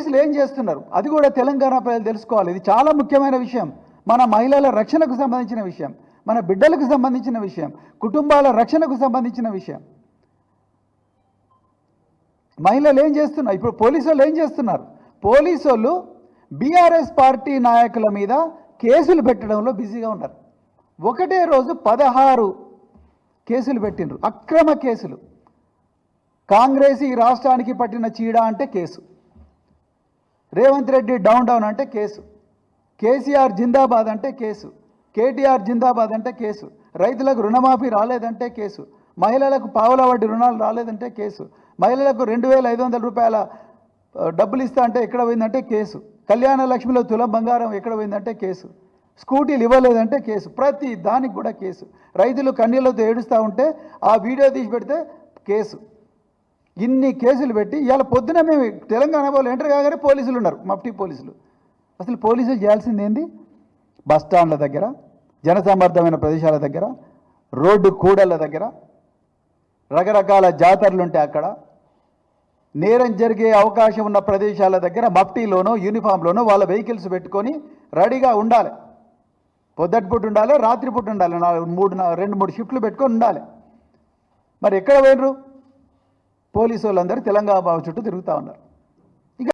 పోలీసులు ఏం చేస్తున్నారు అది కూడా తెలంగాణ ప్రజలు తెలుసుకోవాలి. ఇది చాలా ముఖ్యమైన విషయం. మన మహిళల రక్షణకు సంబంధించిన విషయం, మన బిడ్డలకు సంబంధించిన విషయం, కుటుంబాల రక్షణకు సంబంధించిన విషయం. మహిళలు ఏం చేస్తున్నారు? ఇప్పుడు పోలీసు వాళ్ళు ఏం చేస్తున్నారు? పోలీసు వాళ్ళు బీఆర్ఎస్ పార్టీ నాయకుల మీద కేసులు పెట్టడంలో బిజీగా ఉన్నారు. ఒకటే రోజు 16 కేసులు పెట్టిండ్రు, అక్రమ కేసులు. కాంగ్రెస్ ఈ రాష్ట్రానికి పట్టిన చీడ అంటే కేసు, రేవంత్ రెడ్డి డౌన్ అంటే కేసు, కేసీఆర్ జిందాబాద్ అంటే కేసు, కేటీఆర్ జిందాబాద్ అంటే కేసు, రైతులకు రుణమాఫీ రాలేదంటే కేసు, మహిళలకు పావుల వడ్డీ రుణాలు రాలేదంటే కేసు, మహిళలకు 2500 రూపాయల డబ్బులు ఇస్తా అంటే ఎక్కడ పోయిందంటే కేసు, కళ్యాణ లక్ష్మిలో తులం బంగారం ఎక్కడ పోయిందంటే కేసు, స్కూటీలు ఇవ్వలేదంటే కేసు, ప్రతి దానికి కూడా కేసు. రైతులు కన్నీళ్లతో ఏడుస్తూ ఉంటే ఆ వీడియో తీసి పెడితే కేసు. ఇన్ని కేసులు పెట్టి ఇవాళ పొద్దున మేము తెలంగాణ వాళ్ళు ఎంటర్ కాగానే పోలీసులు ఉన్నారు, మఫ్టీ పోలీసులు. అసలు పోలీసులు చేయాల్సింది ఏంది? బస్టాండ్ల దగ్గర, జనసమర్థమైన ప్రదేశాల దగ్గర, రోడ్డు కూడళ్ళ దగ్గర, రకరకాల జాతరలు ఉంటే అక్కడ, నేరం జరిగే అవకాశం ఉన్న ప్రదేశాల దగ్గర మఫ్టీలోనో యూనిఫామ్లోనో వాళ్ళ వెహికల్స్ పెట్టుకొని రెడీగా ఉండాలి. పొద్దుటిపూట ఉండాలి, రాత్రిపూట ఉండాలి, 2-3 షిఫ్ట్లు పెట్టుకొని ఉండాలి. మరి ఎక్కడ పోయినరు? పోలీసు వాళ్ళందరూ తెలంగాణ బాబు చుట్టూ తిరుగుతూ ఉన్నారు.